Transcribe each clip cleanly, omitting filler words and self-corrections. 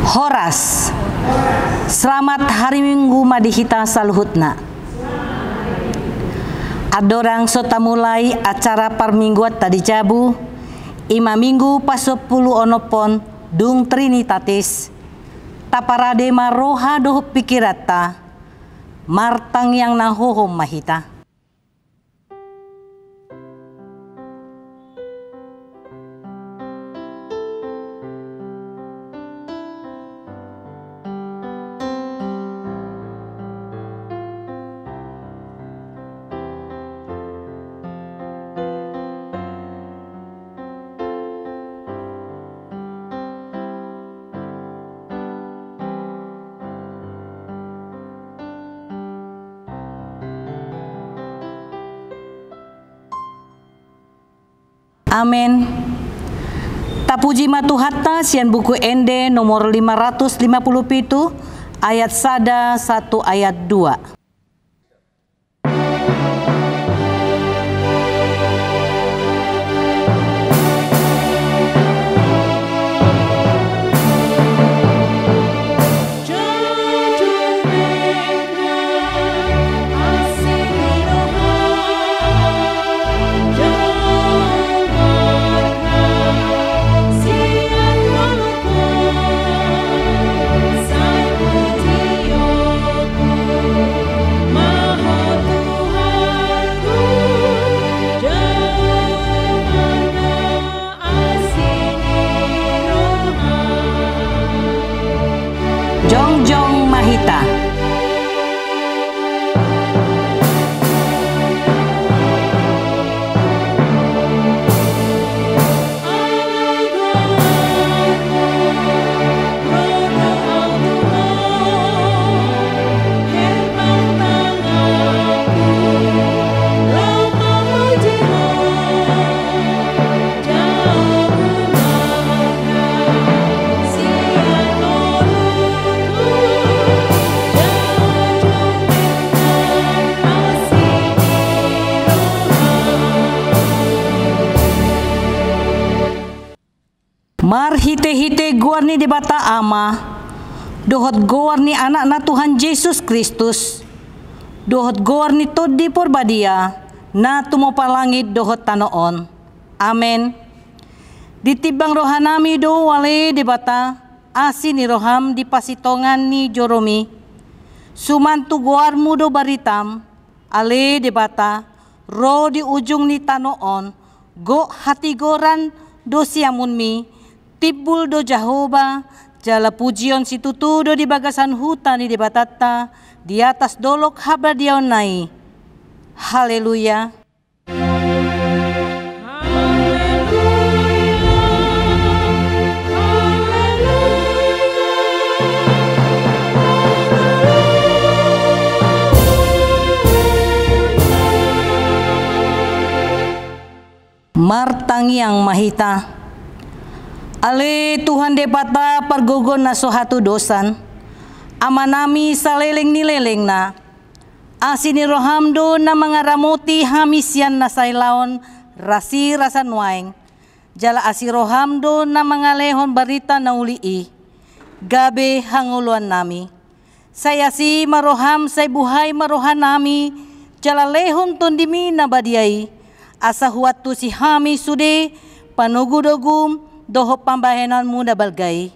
Horas. Selamat hari Minggu madihita saluhutna. Adorang sota mulai acara parmingguat tadi jabu. Ima minggu pasopulu onopon dung Trinitatis. Taparade maroha doh pikirata. Martang yang nahohom mahita. Amin. Tapuji matuhatta sian buku Ende nomor 557 ayat 1 ayat 2. Jongjong Mahita. Mar hite-hite guarni di bata ama, dohot guarni anak na Tuhan Yesus Kristus, dohot guarni todi porbadia, na tumopa langit dohot tanoon. Amen. Ditibang rohanami do wale di bata, asi ni roham di pasitongan ni Joromi, sumantu guarmu do baritam, ale di bata, ro di ujung ni tanoon, go hati goran do siamunmi, Tibul do Jehovah, jala pujion situtu do di bagasan hutan di batata, di atas dolok habar diaon nai. Haleluya. Martang yang mahita. Ale Tuhan depata pargogon na sohatu dosan, amanami saleleng nileleng na, asini rohamdo na mga ramoti hamisian na sailaon rasi rasan waeng, jala asirohamdo na mga lehon barita na ulii, gabe hanguluan nami. Saya si maroham say buhay marohan nami, jala lehon tondimi na badiay, asa huwat tu si hami sude, panugudogum, doho pambahenan muda balgay.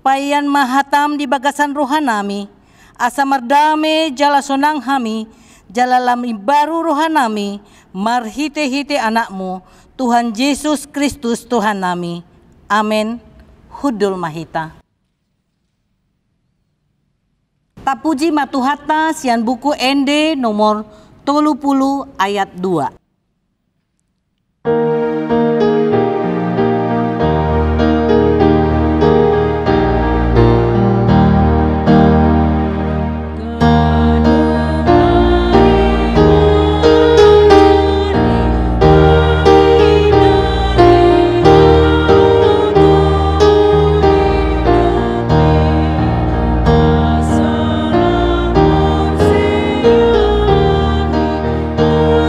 Payan mahatam di bagasan rohanami, asa mardame jala sonang hami, jala lami baru rohanami, marhite-hite anakmu, Tuhan Yesus Kristus Tuhan nami. Amin. Hudul mahita. Tapuji matuhatta sian buku Ende nomor 30 ayat 2.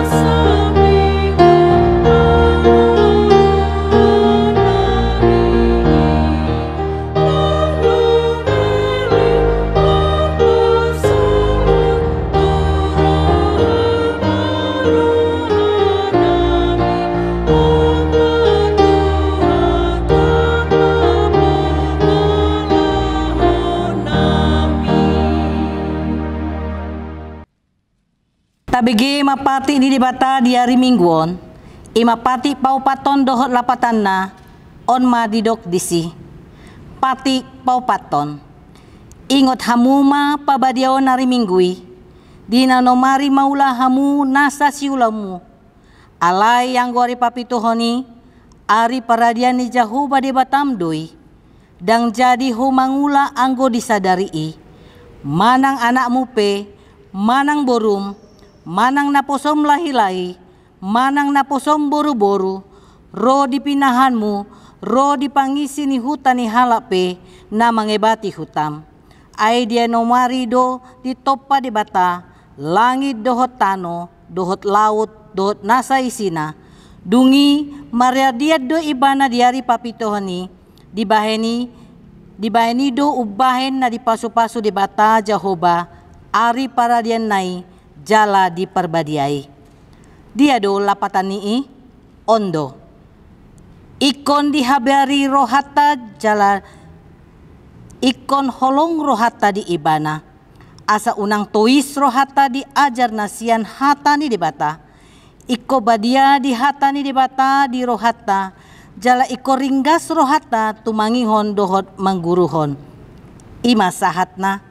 Sama KBG mapati di debata di hari mingguon, imapati paupaton dohot lapatan na, on madidok disi. Pati paupaton. Ingot hamuma pabadiaon hari minggui, di nanomari maula hamu nasa siulamu. Alay yang gori papituhoni, ari paradian ni jahuba di batamdui, dang jadi humangula anggo disadari manang anakmu pe, manang borum, manang naposom lahi-lahi, manang naposom boru-boru, ro dipinahanmu, ro dipangisi ni hutan ni halape na mangebati hutam. Ay dia nomarido di topa di bata, langit dohot tano, dohot laut, dohot nasa isina, dungi mariadiat do ibana diari papitohani, dibaheni do ubahen na dipasu-pasu di bata Jahoba, ari paradian nai jala di perbadiai. Dia do lapatan nii ondo. Ikon dihabari rohata jala, ikon holong rohata di ibana. Asa unang tois rohata diajar nasian hata ni debata. Iko badia di hata ni debata di rohata. Jala iko ringgas rohata tumangihon dohot mangguruhon. Ima sahatna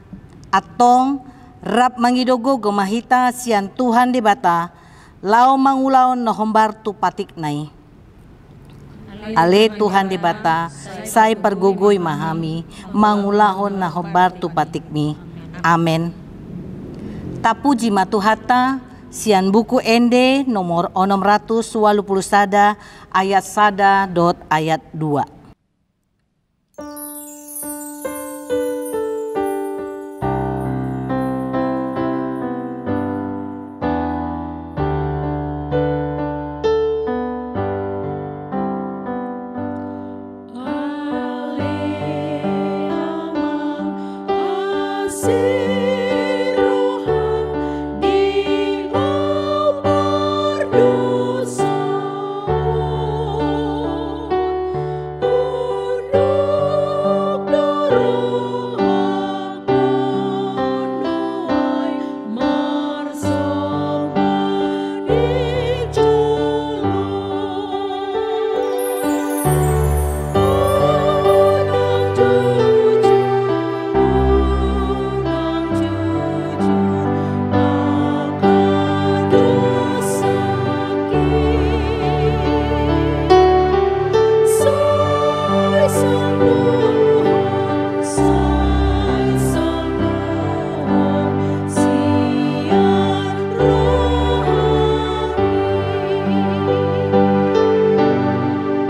atong rap mangidogo gomahita sian Tuhan debata. Lau mangulaon nohombar tu patik nai. Ale Tuhan debata, say pergugoy mahami, mangulahon na hombar tu patikmi. Amen. Tapuji matuhata, sian buku ende nomor 681 ayat 1 ayat 2.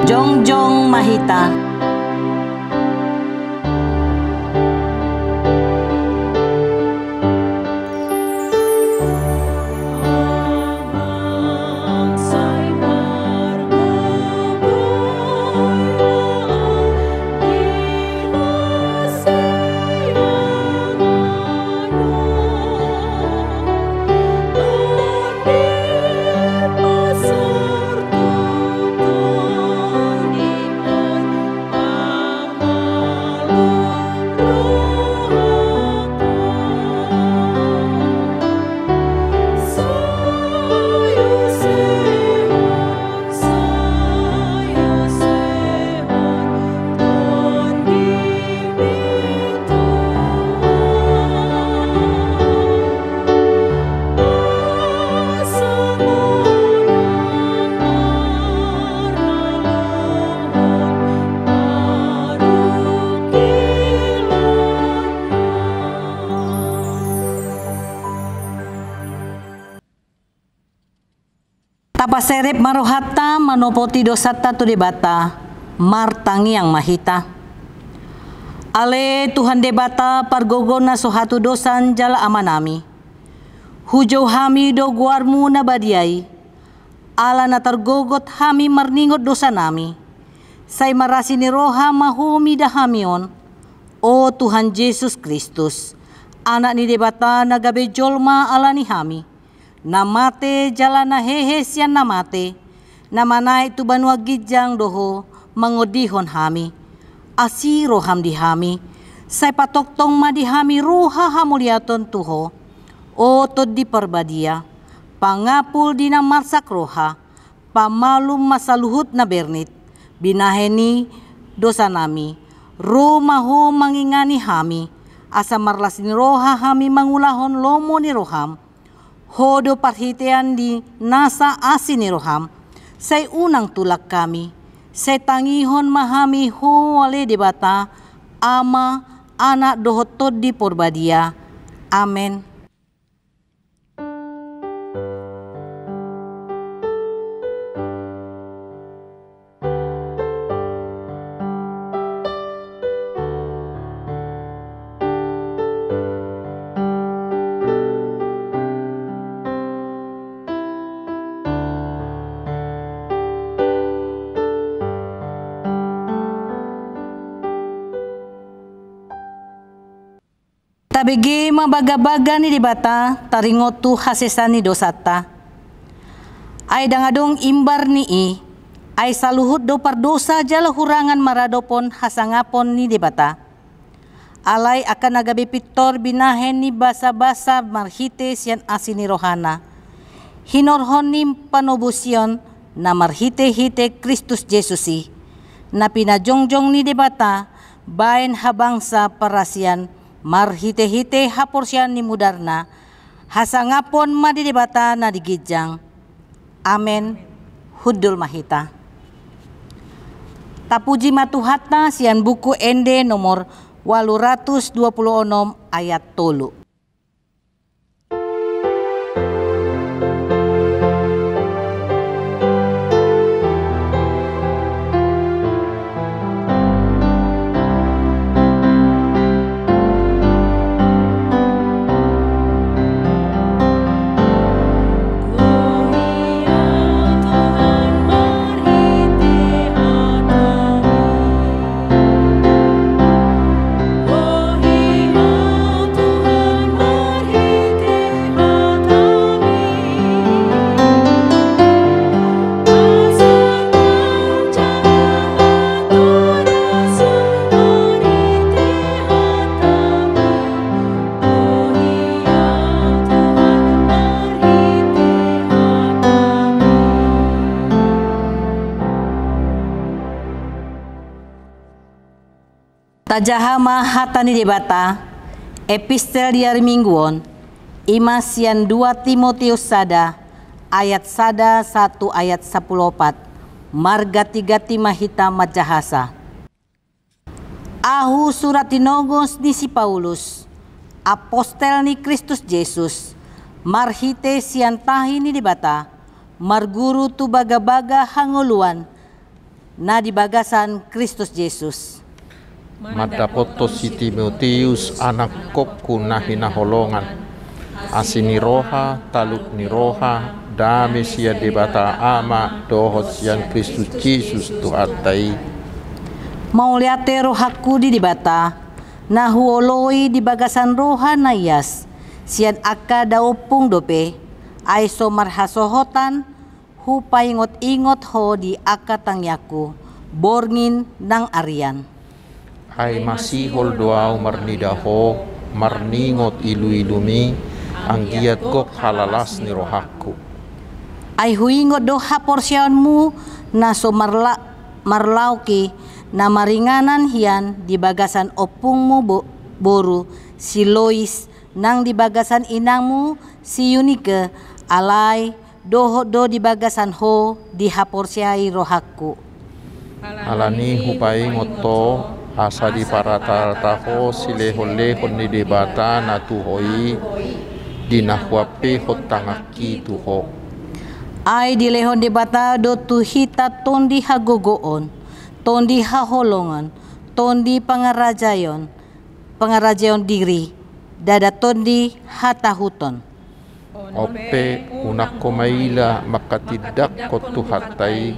Jongjong Mahita. Tapaserep marohata manopoti dosata tu debata martangi yang mahita. Ale Tuhan debata pargogona sohatu dosan jala amanami. Hujau hami do guarmu na badiai. Ala na tergogot hami marningot dosa nami. Say marasi ni roha mahumi dahamion. O Tuhan Yesus Kristus, anak ni debata nagabe jolma ala ni hami. Namate jalana hehe sian namate, namanai tu banua gijang doho mangodihon hami, asi roham dihami, say patoktong madihami ruha hamuliaton tuho, o tod di perbadia, pangapul dina marsak roha, pamalum masaluhut na bernit, binaheni dosa nami, romaho mangingani hami, asa marlas ni roha hami mangulahon lomo ni roham, hodo parhitean di nasa asin ni roham, say unang tulak kami, say tangihon mahami ho wale debata, ama anak dohotod di porbadia. Amen. Tabigi mabaga-baga ni dibata taringot tu hasesan ni dosata. Ay dangadong imbar ni ay saluhut do pardosa jala hurangan maradopon hasangapon ni dibata. Alay akan nagabi pitor binahen ni basa-basa marhite siyan asin ni rohana. Hinorhon ni panobusyon na marhite-hite Kristus Jesusi. Na pinajongjong ni dibata bayan habang sa parasyan marhite-hite haporsyan ni mudarna, hasangapon madidibata na digijang. Amen. Hudul mahita. Tapuji matuhatna sian buku ende nomor 826 ayat 3. Tajahama hatani debata epistel diari mingguon imasian 2 Timotius sada ayat sada 1 ayat 14 marga 3 mahita majahasa. Ahu surat tinogos ni si Paulus apostel ni Kristus Jesus marhite sian tahi ni debata marguru tu baga-baga hanguluan na dibagasan Kristus Jesus. Madapoto si Timotius anak kopku na hinaholongan asini roha taluk ni roha dami siya debata ama dohot siyan Kristus Jesus tuhatai. Mauliate rohaku di debata na huoloi di bagasan roha na iyas siyan aka daupung dope ay so marhasohotan hu paingot-ingot ho di aka tangyaku borngin ng arian. Ay masihol doaw marnidaho marningot ilu-ilumi ang giat gok halalas ni rohaku. Ay huingot do haporsyaonmu na so marlauki na maringanan hiyan di bagasan opungmu boru si Lois nang di bagasan inangmu si Yunike alay do di bagasan ho di haporsyai rohaku. Alani hupai ngoto asa di paratarataho silehon-lehon ni debata na tuhoi dinahwape hotangaki tuho. Ay dilehon debata do tuhita tondi hagogoon, tondi haholongan, tondi pangarajayon diri, dada tondi hatahuton. Ope unak komaila makatidak ko tuhatay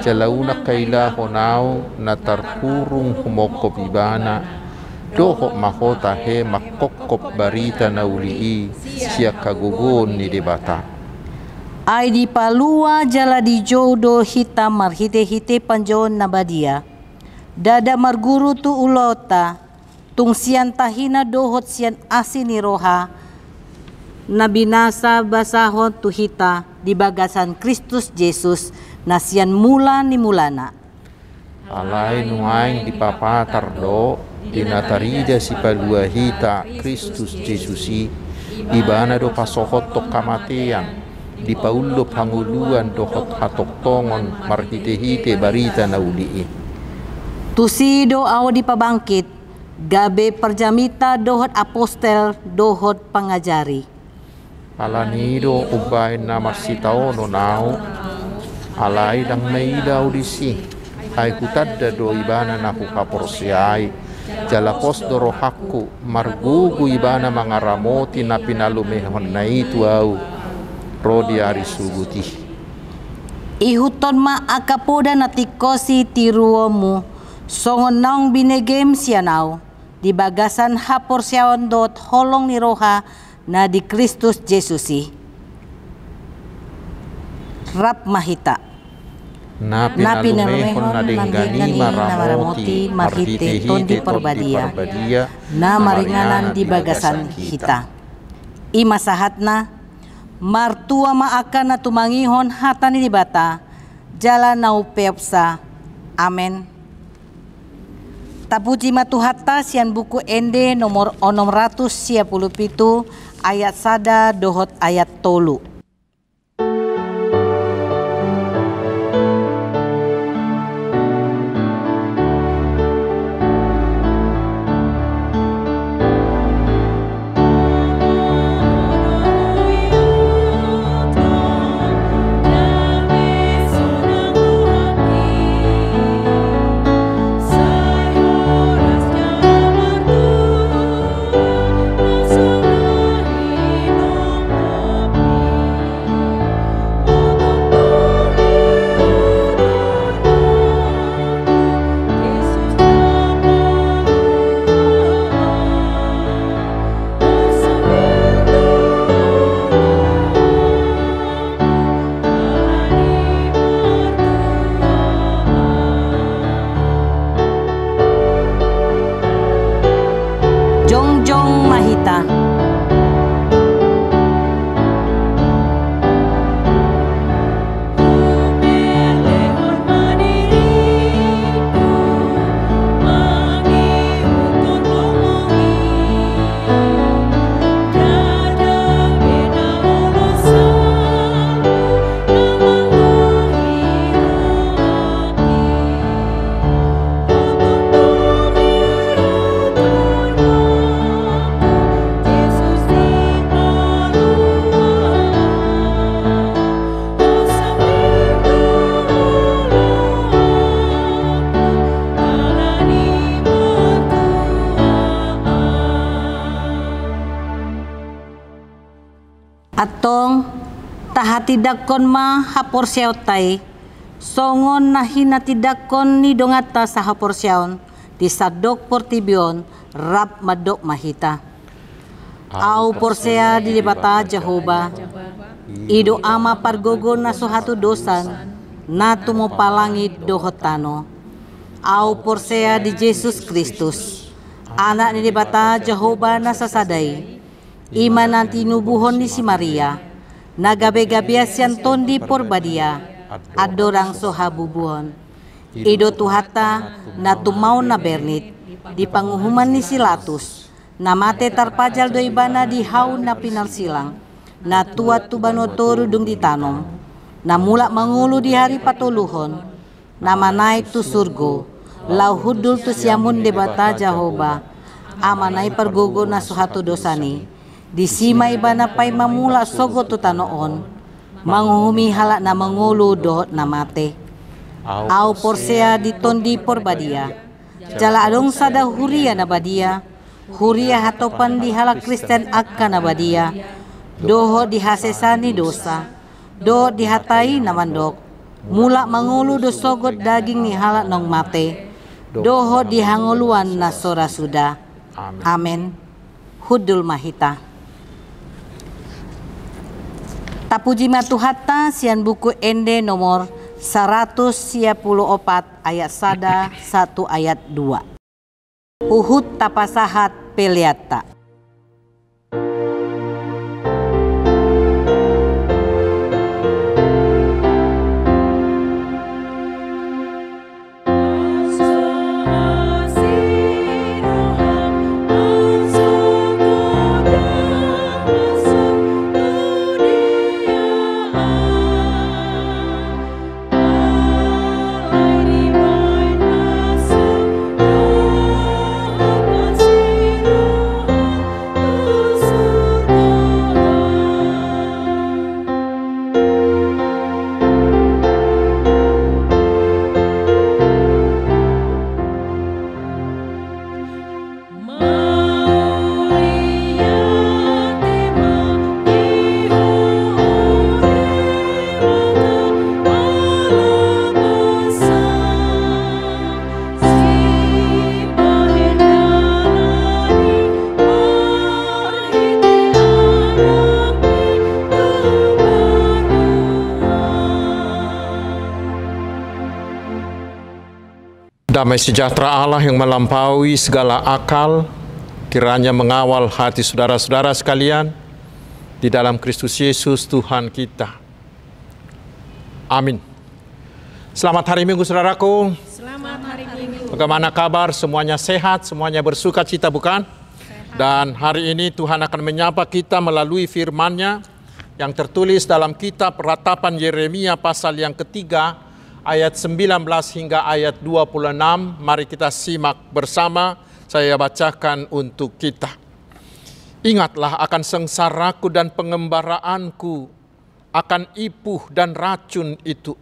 jalauna kaila honau na tarkurung humoko bibana doho mahota he makokop barita na ulii siya kagugon ni debata. Ay di palua jala di jodo hitam marhite-hite panjon na badia dada marguru tu ulota tung siyan tahina dohot siyan asin ni roha na binasa basahon tuhita di bagasan Kristus Jesus nasian mula ni mulana. Alay nuaing di papatar do dinatarida si palua hita Kristus Jesusi ibana do pasohot to kamatian di paulo panguluan dohot hatok tongon marhite-hite barita na ulii. Tusido aw di pabangkit gabe perjamita dohot apostel dohot pangajari. Alanido ubay na marsitao no nao alay dang naidaw di si ay kutadda do ibana na kukaporsiay jalapos do rohakku margugu ibana mga ramoti na pinalumehon na itu au rodi ari suguti. Ihuton ma akapoda na tikosi tiruomu songon naong binegem sianaw di bagasan haporsyaon dot holong ni roha na di Kristus Jesusi. Rap mahita. Na pinalumehon na denggani maramoti marhite tondi perbadia na maringanan di bagasan kita. Imasahat na martua maakan na tumangihon hatani di bata jala nau peopsa. Amen. Tapuji matuhatta sian buku ende nomor 657 ayat sada dohot ayat tolu. Jongjong mahita. Atong tahatidakon ma haporsyaw tay songon na hinatidakon ni dongata sa haporsyaon di sadok portibion rap madok mahita. Au porsea di debata Jehovah ido ama pargogon na suhatu dosan na tumopalangi dohotano. Au porsea di Jesus Kristus anak ni debata Jehovah na sasadai iman nanti nubuhon ni si Maria nagabe-gabiasyan tondi porbadia adorang sohabubuhon ido tuhata na tumaw na bernit di panguhuman ni Silatus na mate tarpajal do ibana di haun na pinalsilang na tuat tubanotoru dung ditanom na mula mangulu di hari patuluhon na manay tu surgo lau hudul tu siamun debata Jehovah amanay pargogo na suhatu dosani di sima ibana pay mamula sogo tu tanoon manguhumi halak na mangulu dohot na mate. Au porsea di tondi porbadia jala adong sada huria na badia huria hatopan di halak Kristen akka na badia doho dihasesani dosa doho dihatai na mandok mula mangulu do sogot daging ni halak nong mate doho dihanguluan na sora suda. Amen. Hudul mahita. Tapuji matuhatta sian buku ende nomor 154 ayat sada 1 ayat 2. Uhud tapasahat peliata. Damai sejahtera Allah yang melampaui segala akal, kiranya mengawal hati saudara-saudara sekalian di dalam Kristus Yesus Tuhan kita. Amin. Selamat hari Minggu, saudaraku. Selamat hari Minggu. Bagaimana kabar? Semuanya sehat, semuanya bersuka cita, bukan? Dan hari ini Tuhan akan menyapa kita melalui firman-Nya yang tertulis dalam kitab Ratapan Yeremia pasal yang ketiga, ayat 19 hingga ayat 26. Mari kita simak bersama, saya bacakan untuk kita. Ingatlah akan sengsaraku dan pengembaraanku, akan ipuh dan racun itu.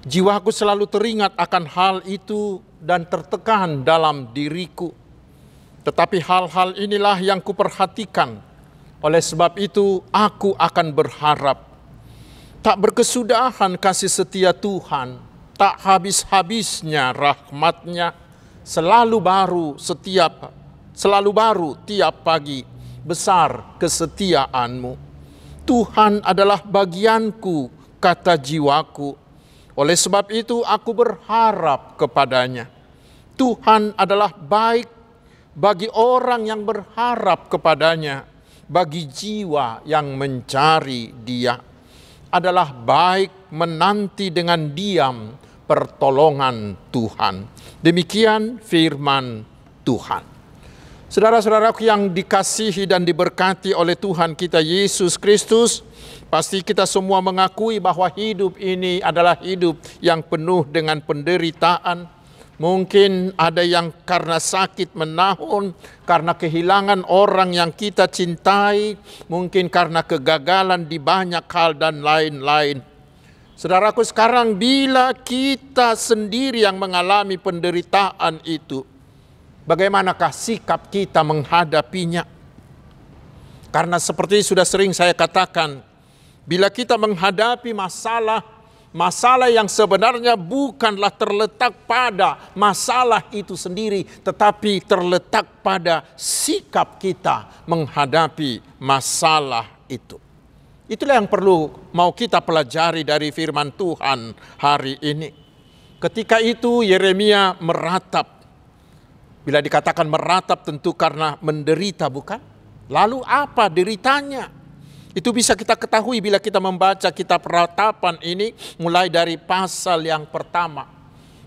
Jiwaku selalu teringat akan hal itu dan tertekan dalam diriku. Tetapi hal-hal inilah yang kuperhatikan. Oleh sebab itu aku akan berharap. Tak berkesudahan kasih setia Tuhan, tak habis-habisnya rahmat-Nya, selalu baru tiap pagi, besar kesetiaan-Mu. Tuhan adalah bagianku, kata jiwaku. Oleh sebab itu aku berharap kepada-Nya. Tuhan adalah baik bagi orang yang berharap kepada-Nya, bagi jiwa yang mencari Dia. Adalah baik menanti dengan diam pertolongan Tuhan. Demikian firman Tuhan. Saudara-saudaraku yang dikasihi dan diberkati oleh Tuhan kita Yesus Kristus, pasti kita semua mengakui bahwa hidup ini adalah hidup yang penuh dengan penderitaan. Mungkin ada yang karena sakit menahun, karena kehilangan orang yang kita cintai, mungkin karena kegagalan di banyak hal dan lain-lain. Saudaraku, sekarang bila kita sendiri yang mengalami penderitaan itu, bagaimanakah sikap kita menghadapinya? Karena seperti sudah sering saya katakan, bila kita menghadapi masalah yang sebenarnya bukanlah terletak pada masalah itu sendiri, tetapi terletak pada sikap kita menghadapi masalah itu. Itulah yang perlu mau kita pelajari dari firman Tuhan hari ini. Ketika itu Yeremia meratap. Bila dikatakan meratap tentu karena menderita, bukan? Lalu apa deritanya? Itu bisa kita ketahui bila kita membaca kitab Ratapan ini mulai dari pasal yang pertama.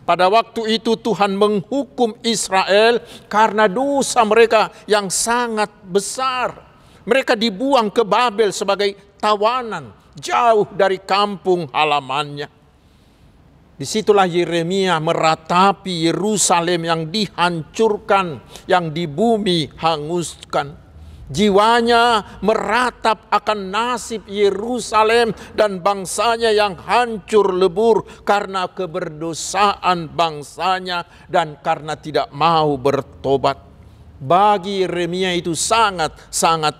Pada waktu itu Tuhan menghukum Israel karena dosa mereka yang sangat besar. Mereka dibuang ke Babel sebagai tawanan, jauh dari kampung halamannya. Disitulah Yeremia meratapi Yerusalem yang dihancurkan, yang di bumi hanguskan. Jiwanya meratap akan nasib Yerusalem dan bangsanya yang hancur lebur karena keberdosaan bangsanya dan karena tidak mau bertobat. Bagi Yeremia itu sangat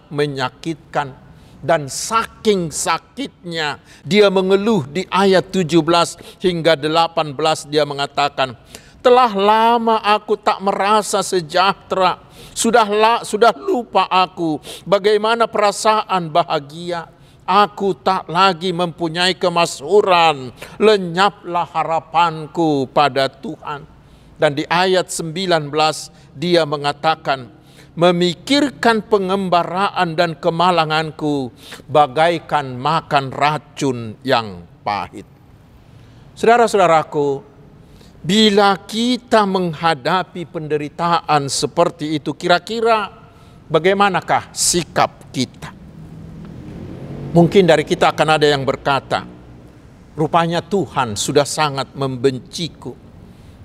menyakitkan. Dan saking sakitnya dia mengeluh di ayat 17 hingga 18 dia mengatakan, telah lama aku tak merasa sejahtera. Sudah lupa aku bagaimana perasaan bahagia. Aku tak lagi mempunyai kemakmuran. Lenyaplah harapanku pada Tuhan. Dan di ayat 19 dia mengatakan, memikirkan pengembaraan dan kemalanganku bagaikan makan racun yang pahit. Saudara-saudaraku, bila kita menghadapi penderitaan seperti itu, kira-kira bagaimanakah sikap kita? Mungkin dari kita akan ada yang berkata, rupanya Tuhan sudah sangat membenciku.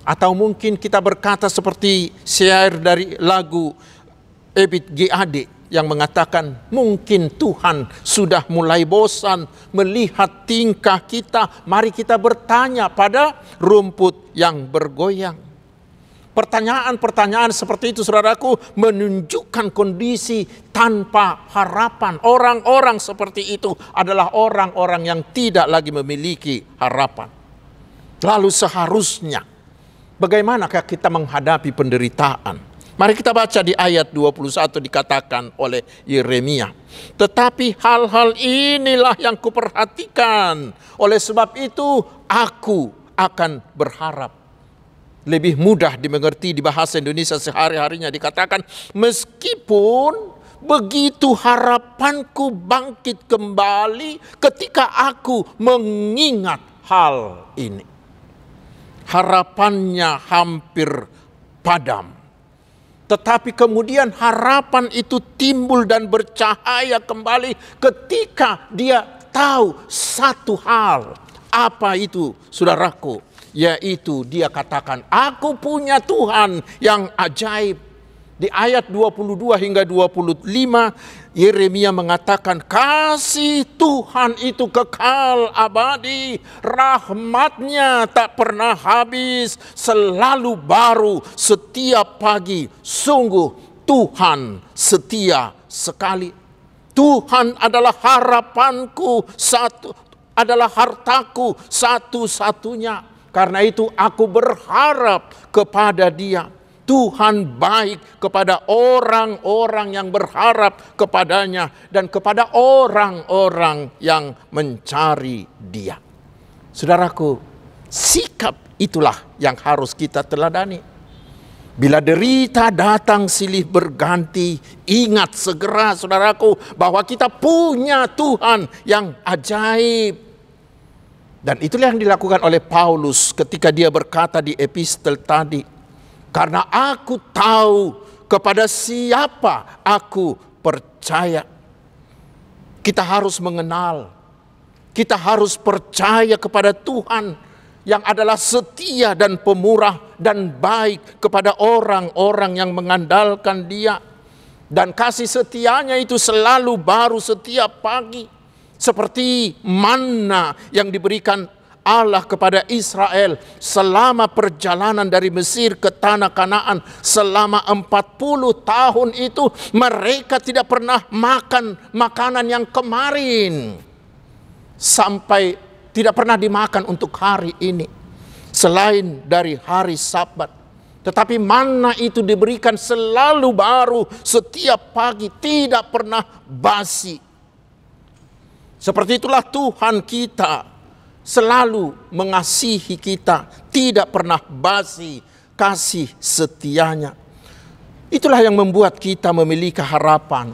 Atau mungkin kita berkata seperti syair dari lagu Ebit G. Ade yang mengatakan, mungkin Tuhan sudah mulai bosan melihat tingkah kita. Mari kita bertanya pada rumput yang bergoyang. Pertanyaan-pertanyaan seperti itu, saudaraku, menunjukkan kondisi tanpa harapan. Orang-orang seperti itu adalah orang-orang yang tidak lagi memiliki harapan. Lalu seharusnya, bagaimanakah kita menghadapi penderitaan? Mari kita baca di ayat 21 dikatakan oleh Yeremia. Tetapi hal-hal inilah yang kuperhatikan. Oleh sebab itu aku akan berharap. lebih mudah dimengerti di bahasa Indonesia sehari-harinya, dikatakan, meskipun begitu harapanku bangkit kembali ketika aku mengingat hal ini. Harapannya hampir padam. Tetapi kemudian harapan itu timbul dan bercahaya kembali ketika dia tahu satu hal. Apa itu, saudaraku? Yaitu dia katakan, aku punya Tuhan yang ajaib. Di ayat 22 hingga 25, Yeremia mengatakan, kasih Tuhan itu kekal abadi, rahmatnya tak pernah habis, selalu baru setiap pagi. Sungguh Tuhan setia sekali. Tuhan adalah harapanku, adalah hartaku satu-satunya. Karena itu aku berharap kepada Dia. Tuhan baik kepada orang-orang yang berharap kepadanya dan kepada orang-orang yang mencari Dia. Saudaraku, sikap itulah yang harus kita teladani. Bila derita datang silih berganti, ingat segera, saudaraku, bahwa kita punya Tuhan yang ajaib. Dan itulah yang dilakukan oleh Paulus ketika dia berkata di epistel tadi, karena aku tahu kepada siapa aku percaya. Kita harus mengenal, kita harus percaya kepada Tuhan yang adalah setia dan pemurah dan baik kepada orang-orang yang mengandalkan Dia. Dan kasih setianya itu selalu baru setiap pagi. Seperti manna yang diberikan Allah kepada Israel selama perjalanan dari Mesir ke tanah Kanaan selama 40 tahun itu, mereka tidak pernah makan makanan yang kemarin sampai tidak pernah dimakan untuk hari ini selain dari hari Sabat. Tetapi manna itu diberikan selalu baru setiap pagi, tidak pernah basi. Seperti itulah Tuhan kita, selalu mengasihi kita, tidak pernah basi kasih setianya. Itulah yang membuat kita memiliki harapan.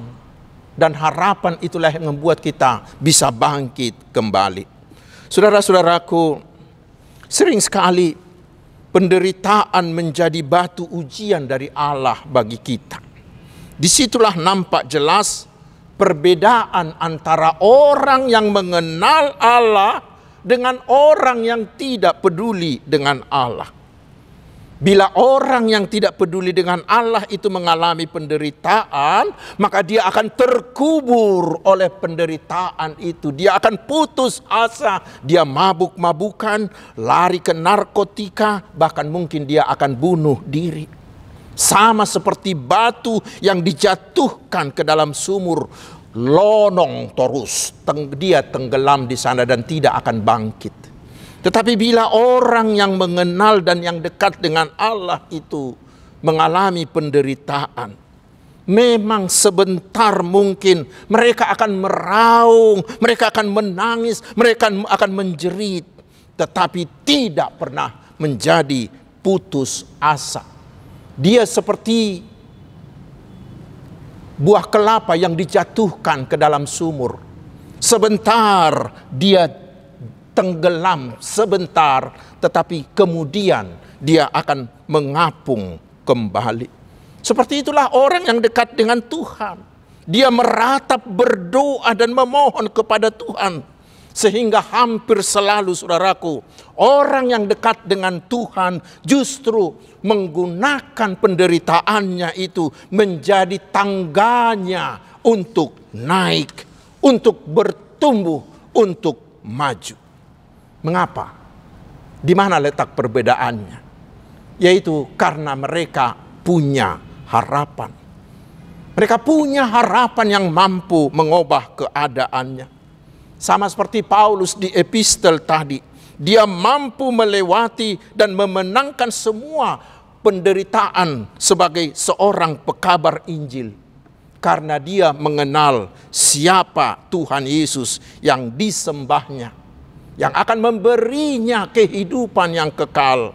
Dan harapan itulah yang membuat kita bisa bangkit kembali. Saudara-saudaraku, sering sekali penderitaan menjadi batu ujian dari Allah bagi kita. Disitulah nampak jelas perbedaan antara orang yang mengenal Allah dengan orang yang tidak peduli dengan Allah. Bila orang yang tidak peduli dengan Allah itu mengalami penderitaan, maka dia akan terkubur oleh penderitaan itu. Dia akan putus asa, dia mabuk-mabukan, lari ke narkotika, bahkan mungkin dia akan bunuh diri. Sama seperti batu yang dijatuhkan ke dalam sumur, lonong terus, dia tenggelam di sana dan tidak akan bangkit. Tetapi bila orang yang mengenal dan yang dekat dengan Allah itu mengalami penderitaan, memang sebentar mungkin mereka akan meraung, mereka akan menangis, mereka akan menjerit, tetapi tidak pernah menjadi putus asa. Dia seperti buah kelapa yang dijatuhkan ke dalam sumur. Sebentar dia tenggelam, sebentar, tetapi kemudian dia akan mengapung kembali. Seperti itulah orang yang dekat dengan Tuhan. Dia meratap, berdoa dan memohon kepada Tuhan. Sehingga hampir selalu, saudaraku, orang yang dekat dengan Tuhan justru menggunakan penderitaannya itu menjadi tangganya untuk naik, untuk bertumbuh, untuk maju. Mengapa? Di mana letak perbedaannya? Yaitu karena mereka punya harapan. Mereka punya harapan yang mampu mengubah keadaannya. Sama seperti Paulus di epistel tadi. Dia mampu melewati dan memenangkan semua penderitaan sebagai seorang pekabar Injil. Karena dia mengenal siapa Tuhan Yesus yang disembahnya, yang akan memberinya kehidupan yang kekal.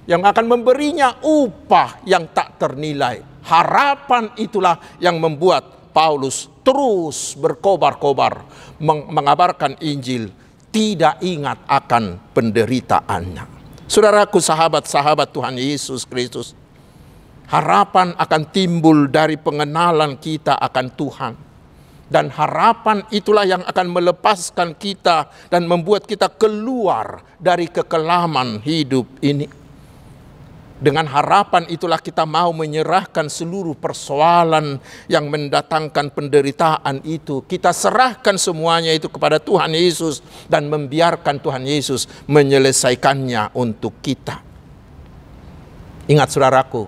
yang akan memberinya upah yang tak ternilai. Harapan itulah yang membuat Paulus terus berkobar-kobar mengabarkan Injil, tidak ingat akan penderitaannya. Saudaraku, sahabat-sahabat Tuhan Yesus Kristus, harapan akan timbul dari pengenalan kita akan Tuhan. Dan harapan itulah yang akan melepaskan kita dan membuat kita keluar dari kekelaman hidup ini. Dengan harapan itulah kita mau menyerahkan seluruh persoalan yang mendatangkan penderitaan itu. Kita serahkan semuanya itu kepada Tuhan Yesus dan membiarkan Tuhan Yesus menyelesaikannya untuk kita. Ingat saudaraku,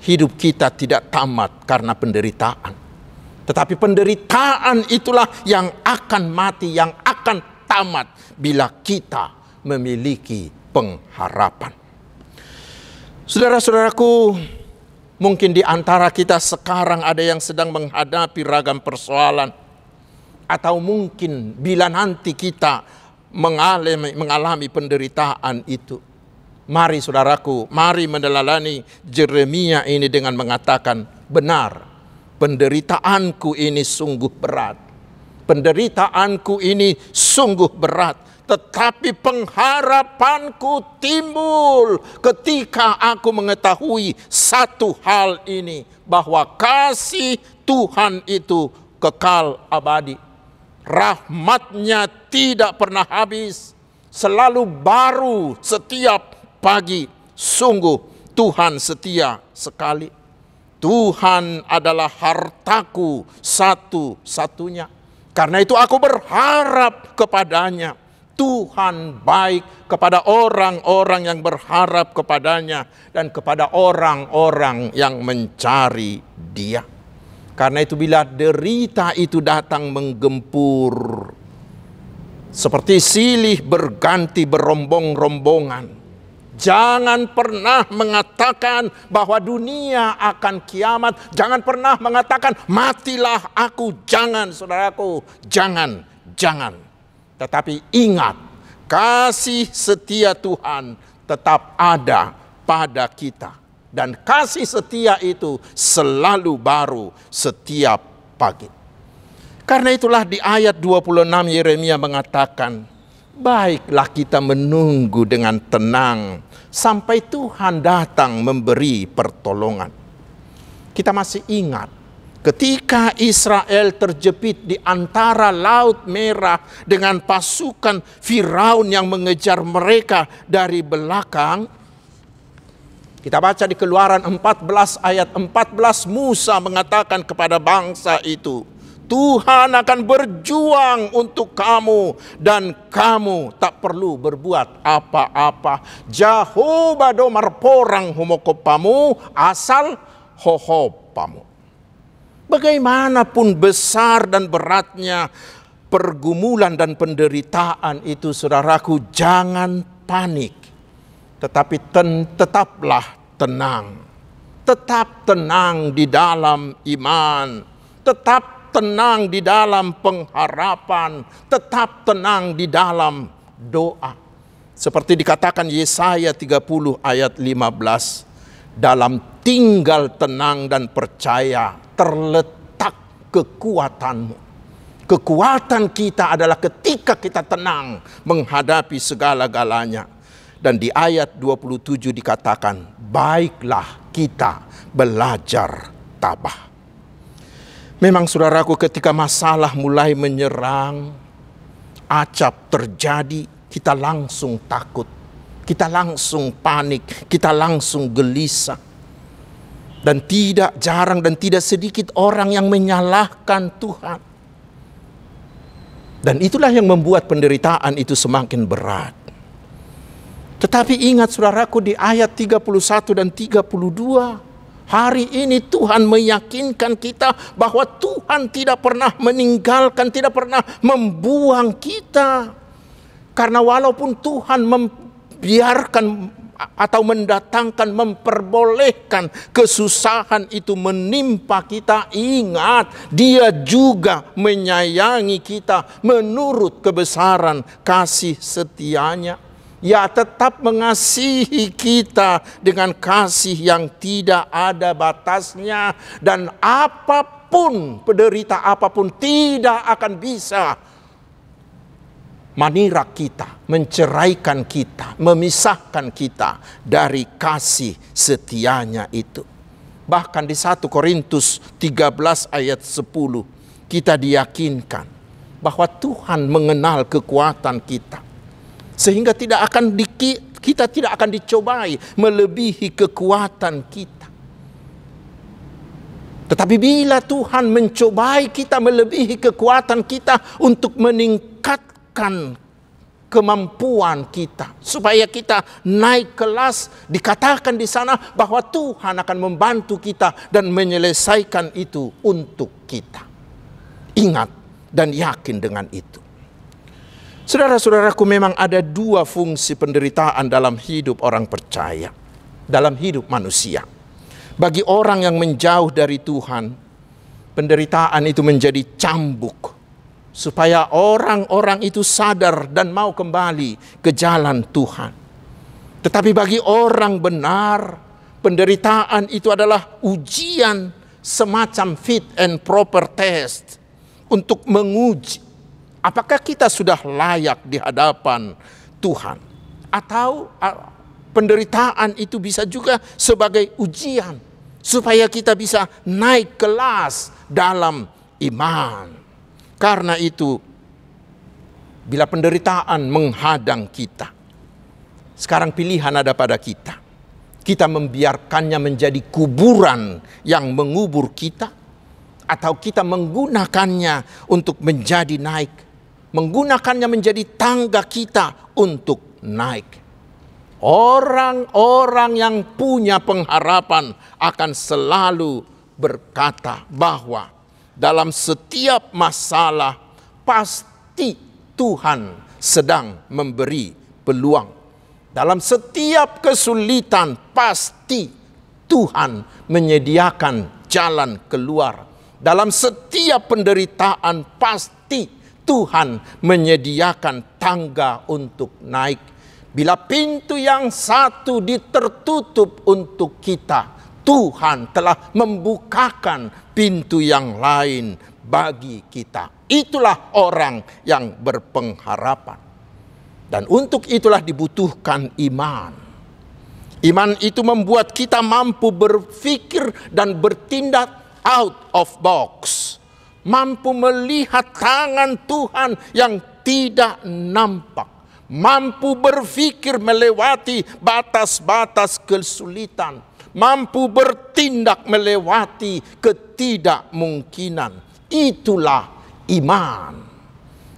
hidup kita tidak tamat karena penderitaan. Tetapi penderitaan itulah yang akan mati, yang akan tamat bila kita memiliki pengharapan. Saudara-saudaraku, mungkin di antara kita sekarang ada yang sedang menghadapi ragam persoalan. Atau mungkin bila nanti kita mengalami penderitaan itu. Mari saudaraku, mari meneladani Yeremia ini dengan mengatakan, benar, penderitaanku ini sungguh berat. Penderitaanku ini sungguh berat. Tetapi pengharapanku timbul ketika aku mengetahui satu hal ini, bahwa kasih Tuhan itu kekal abadi. Rahmatnya tidak pernah habis, selalu baru setiap pagi. Sungguh Tuhan setia sekali. Tuhan adalah hartaku satu-satunya. Karena itu aku berharap kepadanya. Tuhan baik kepada orang-orang yang berharap kepadanya dan kepada orang-orang yang mencari Dia. Karena itu bila derita itu datang menggempur, seperti silih berganti berombong-rombongan, jangan pernah mengatakan bahwa dunia akan kiamat. Jangan pernah mengatakan matilah aku. Jangan saudaraku, jangan. Tetapi ingat, kasih setia Tuhan tetap ada pada kita. Dan kasih setia itu selalu baru setiap pagi. Karena itulah di ayat 26 Yeremia mengatakan, baiklah kita menunggu dengan tenang sampai Tuhan datang memberi pertolongan. Kita masih ingat ketika Israel terjepit di antara Laut Merah dengan pasukan Firaun yang mengejar mereka dari belakang. Kita baca di Keluaran 14 ayat 14, Musa mengatakan kepada bangsa itu, Tuhan akan berjuang untuk kamu dan kamu tak perlu berbuat apa-apa. Jehovah domar porang humokopamu asal hohopamu. Bagaimanapun besar dan beratnya pergumulan dan penderitaan itu, saudaraku, jangan panik. Tetapi tetaplah tenang. Tetap tenang di dalam iman. Tetap tenang di dalam pengharapan. Tetap tenang di dalam doa. Seperti dikatakan Yesaya 30 ayat 15. Dalam tinggal tenang dan percaya terletak kekuatanmu. Kekuatan kita adalah ketika kita tenang menghadapi segala-galanya. Dan di ayat 27 dikatakan, baiklah kita belajar tabah. Memang saudaraku, ketika masalah mulai menyerang, acap terjadi, kita langsung takut. Kita langsung panik, kita langsung gelisah. Dan tidak jarang dan tidak sedikit orang yang menyalahkan Tuhan. Dan itulah yang membuat penderitaan itu semakin berat. Tetapi ingat saudaraku, di ayat 31 dan 32, hari ini Tuhan meyakinkan kita bahwa Tuhan tidak pernah meninggalkan, tidak pernah membuang kita. Karena walaupun Tuhan membiarkan atau mendatangkan, memperbolehkan kesusahan itu menimpa kita, ingat, Dia juga menyayangi kita menurut kebesaran kasih setianya. Ya, tetap mengasihi kita dengan kasih yang tidak ada batasnya. Dan apapun, penderita apapun tidak akan bisa manirak kita, menceraikan kita, memisahkan kita dari kasih setianya itu. Bahkan di 1 Korintus 13 ayat 10 kita diyakinkan bahwa Tuhan mengenal kekuatan kita. Sehingga kita tidak akan dicobai melebihi kekuatan kita. Tetapi bila Tuhan mencobai kita melebihi kekuatan kita untuk meningkatkan kemampuan kita, supaya kita naik kelas, dikatakan di sana bahwa Tuhan akan membantu kita dan menyelesaikan itu untuk kita. Ingat dan yakin dengan itu. Saudara-saudaraku, memang ada dua fungsi penderitaan dalam hidup orang percaya, dalam hidup manusia. Bagi orang yang menjauh dari Tuhan, penderitaan itu menjadi cambuk, supaya orang-orang itu sadar dan mau kembali ke jalan Tuhan. Tetapi bagi orang benar, penderitaan itu adalah ujian, semacam fit and proper test, untuk menguji apakah kita sudah layak di hadapan Tuhan. Atau penderitaan itu bisa juga sebagai ujian, supaya kita bisa naik kelas dalam iman. Karena itu, bila penderitaan menghadang kita, sekarang pilihan ada pada kita. Kita membiarkannya menjadi kuburan yang mengubur kita, atau kita menggunakannya untuk menjadi naik, menggunakannya menjadi tangga kita untuk naik. Orang-orang yang punya pengharapan akan selalu berkata bahwa dalam setiap masalah pasti Tuhan sedang memberi peluang. Dalam setiap kesulitan pasti Tuhan menyediakan jalan keluar. Dalam setiap penderitaan pasti Tuhan menyediakan tangga untuk naik. Bila pintu yang satu tertutup untuk kita, Tuhan telah membukakan pintu yang lain bagi kita. Itulah orang yang berpengharapan. Dan untuk itulah dibutuhkan iman. Iman itu membuat kita mampu berpikir dan bertindak out of box. Mampu melihat tangan Tuhan yang tidak nampak. Mampu berpikir melewati batas-batas kesulitan. Mampu bertindak melewati ketidakmungkinan. Itulah iman.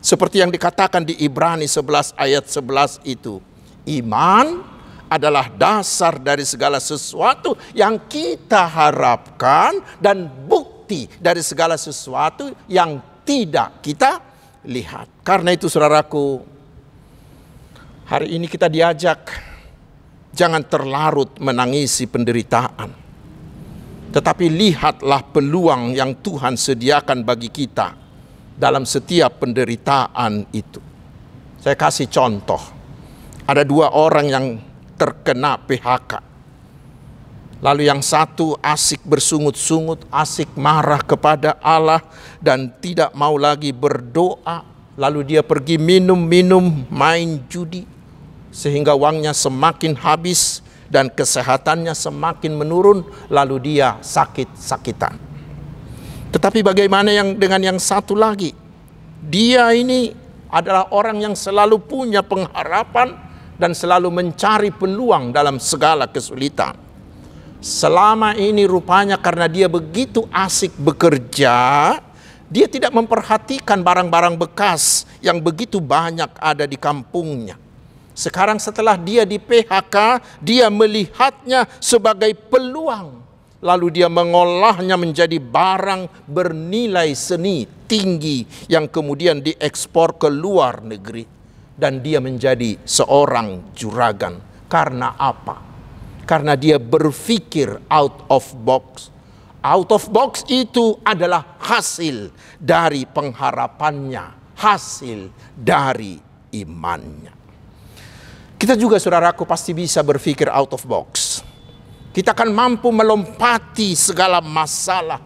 Seperti yang dikatakan di Ibrani 11 ayat 11 itu. Iman adalah dasar dari segala sesuatu yang kita harapkan dan bukti dari segala sesuatu yang tidak kita lihat. Karena itu saudaraku, hari ini kita diajak jangan terlarut menangisi penderitaan, tetapi lihatlah peluang yang Tuhan sediakan bagi kita dalam setiap penderitaan itu. Saya kasih contoh. Ada dua orang yang terkena PHK. Lalu yang satu asik bersungut-sungut, asik marah kepada Allah dan tidak mau lagi berdoa. Lalu dia pergi minum-minum, main judi, sehingga uangnya semakin habis dan kesehatannya semakin menurun. Lalu dia sakit-sakitan. Tetapi bagaimana dengan yang satu lagi? Dia ini adalah orang yang selalu punya pengharapan dan selalu mencari peluang dalam segala kesulitan. Selama ini rupanya karena dia begitu asik bekerja, dia tidak memperhatikan barang-barang bekas yang begitu banyak ada di kampungnya. Sekarang setelah dia di PHK, dia melihatnya sebagai peluang. Lalu dia mengolahnya menjadi barang bernilai seni tinggi yang kemudian diekspor ke luar negeri. Dan dia menjadi seorang juragan. Karena apa? Karena dia berpikir out of box. Out of box itu adalah hasil dari pengharapannya, hasil dari imannya. Kita juga, saudaraku, pasti bisa berpikir out of box. Kita akan mampu melompati segala masalah.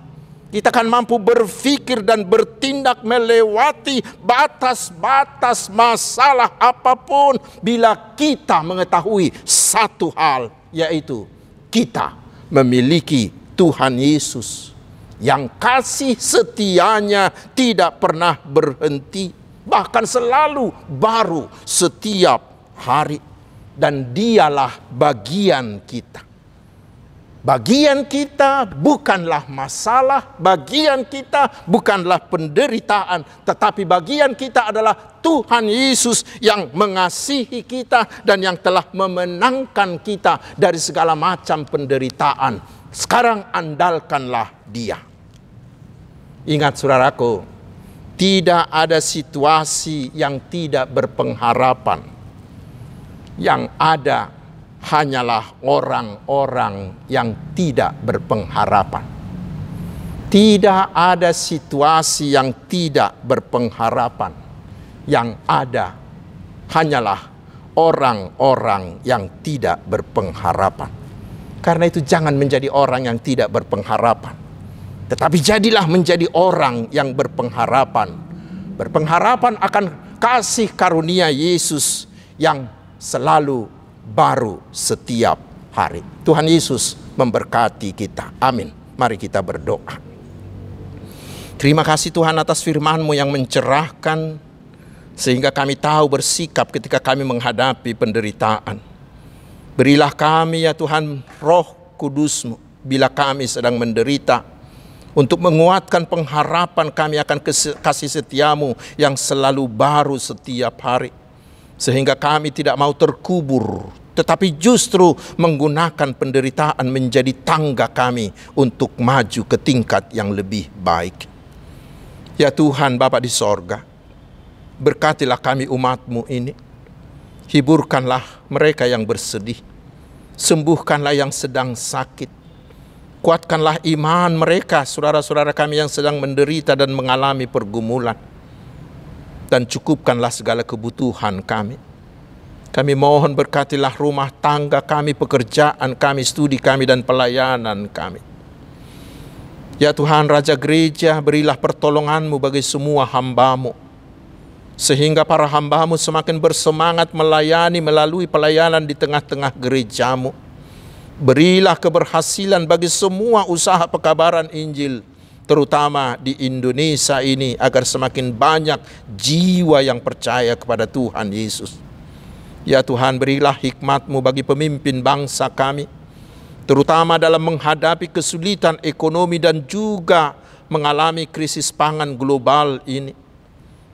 Kita akan mampu berpikir dan bertindak melewati batas-batas masalah apapun bila kita mengetahui satu hal, yaitu kita memiliki Tuhan Yesus yang kasih setianya tidak pernah berhenti, bahkan selalu baru setiap hari. Dan dialah bagian kita. Bagian kita bukanlah masalah, bagian kita bukanlah penderitaan, tetapi bagian kita adalah Tuhan Yesus yang mengasihi kita dan yang telah memenangkan kita dari segala macam penderitaan. Sekarang andalkanlah Dia. Ingat, saudaraku, tidak ada situasi yang tidak berpengharapan. Yang ada hanyalah orang-orang yang tidak berpengharapan. Tidak ada situasi yang tidak berpengharapan. Yang ada hanyalah orang-orang yang tidak berpengharapan. Karena itu jangan menjadi orang yang tidak berpengharapan. Tetapi jadilah menjadi orang yang berpengharapan. Berpengharapan akan kasih karunia Yesus yang selalu baru setiap hari. Tuhan Yesus memberkati kita. Amin. Mari kita berdoa. Terima kasih Tuhan atas firman-Mu yang mencerahkan, sehingga kami tahu bersikap ketika kami menghadapi penderitaan. Berilah kami ya Tuhan Roh Kudus-Mu bila kami sedang menderita, untuk menguatkan pengharapan kami akan kasih setia-Mu yang selalu baru setiap hari. Sehingga kami tidak mau terkubur, tetapi justru menggunakan penderitaan menjadi tangga kami untuk maju ke tingkat yang lebih baik. Ya Tuhan Bapa di sorga, berkatilah kami umat-Mu ini. Hiburkanlah mereka yang bersedih. Sembuhkanlah yang sedang sakit. Kuatkanlah iman mereka, saudara-saudara kami yang sedang menderita dan mengalami pergumulan. Dan cukupkanlah segala kebutuhan kami. Kami mohon berkatilah rumah tangga kami, pekerjaan kami, studi kami, dan pelayanan kami. Ya Tuhan Raja Gereja, berilah pertolongan-Mu bagi semua hamba-Mu, sehingga para hamba-Mu semakin bersemangat melayani melalui pelayanan di tengah-tengah gereja-Mu. Berilah keberhasilan bagi semua usaha pekabaran Injil, terutama di Indonesia ini, agar semakin banyak jiwa yang percaya kepada Tuhan Yesus. Ya Tuhan, berilah hikmat-Mu bagi pemimpin bangsa kami, terutama dalam menghadapi kesulitan ekonomi dan juga mengalami krisis pangan global ini.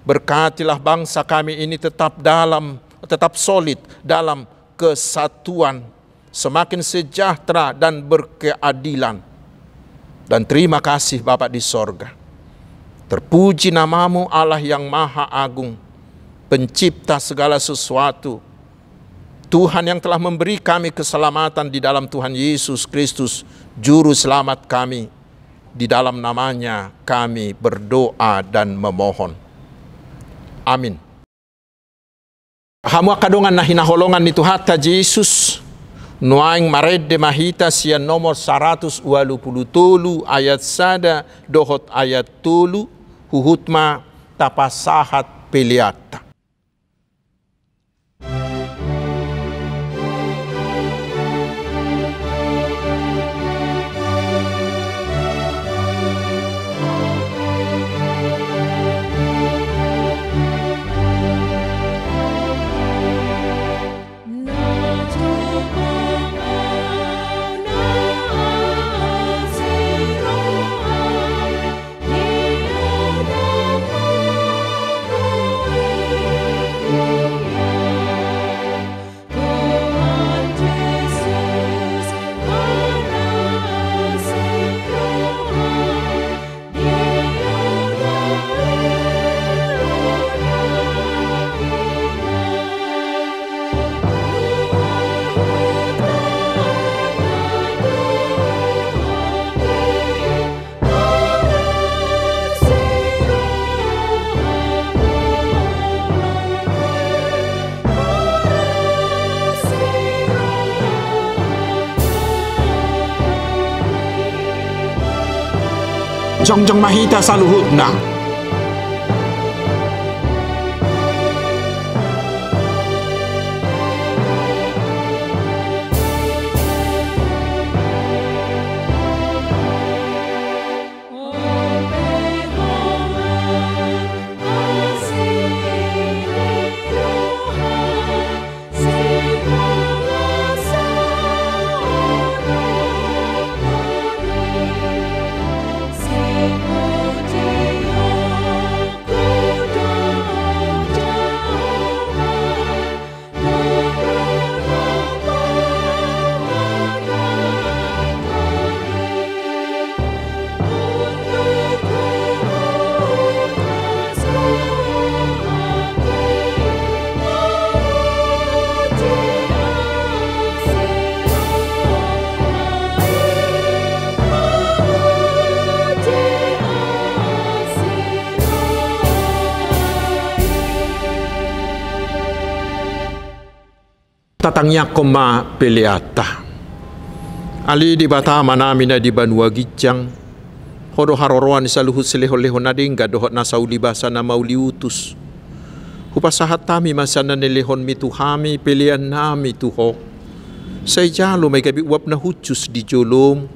Berkatilah bangsa kami ini tetap solid dalam kesatuan, semakin sejahtera dan berkeadilan. Dan terima kasih Bapa di sorga. Terpuji nama-Mu Allah yang Maha Agung, pencipta segala sesuatu. Tuhan yang telah memberi kami keselamatan di dalam Tuhan Yesus Kristus, Juru Selamat kami. Di dalam nama-Nya kami berdoa dan memohon. Amin. Hamu akadongan nahina holongan itu hatta Yesus. Nuaing marede mahita sia nomor 123 ayat sada dohot ayat tulu huhutma tapasahat peliata. Jongjong mahita saluhutna. Tatangnya koma peleata. Ali di bata manami na di banua gijang. Hodo haroroan saluhut seleho-leho nadingga dohot na sauli basa na mauli utus. Hupasahat tami masana nelehon mituhami pelian nami tuho. Say jalo may gabi uwap na hucus di jolom.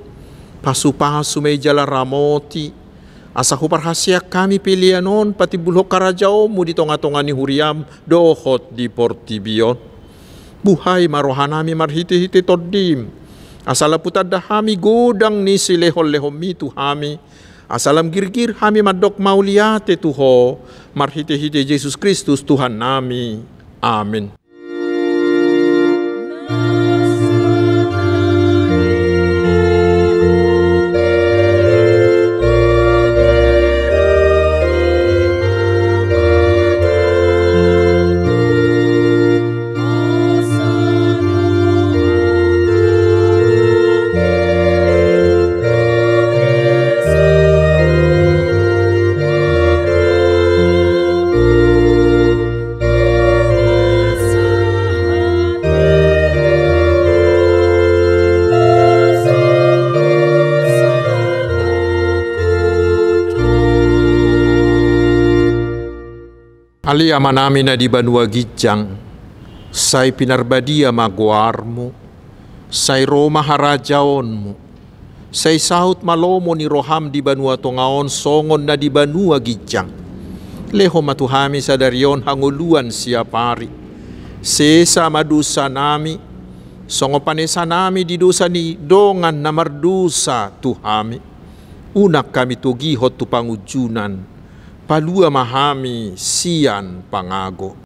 Pasu-pasu may jala ramoti. Asa huparhasya kami pilianon pati bulhok karajao mo di tonga-tonga ni huriam dohot di Portibion. Buhay marohanami marhiti-hiti todim. Asalaputa dahami godang ni silehol-lehom mitu hami. Asalam girgir hami madok mauliate tuho. Marhiti-hiti Yesus Kristus Tuhan nami. Amin. Ali amanami na di banua gijang, say pinarbadia maguarmo, say Roma harajaonmo, say sahut malomo ni roham di banua tongaon songon na di banua gijang. Leho matuhami sa darion hanguluan siapari, sesa madusa nami, songo panesa nami di dosa ni dongan na mardusa tuhami. Unak kami tugihot tu pangujunan, palua mahami sian pangago.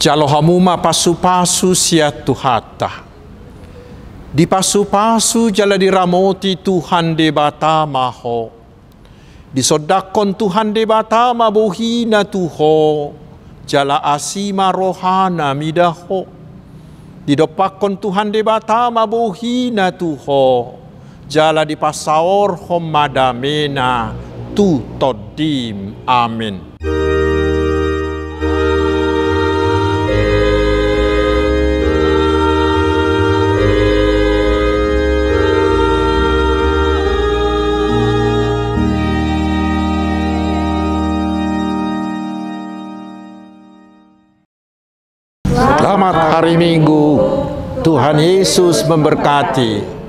Jalo hamuma pasu-pasu siat tuhata. Di pasu-pasu jala diramoti Tuhan de batama ho. Disodakon Tuhan de batama bohina tuho. Jala asima rohana midaho. Didopakon Tuhan de batama bohina tuho. Jala di pasaor hom madamena tu todim. Amin. Selamat hari Minggu, Tuhan Yesus memberkati.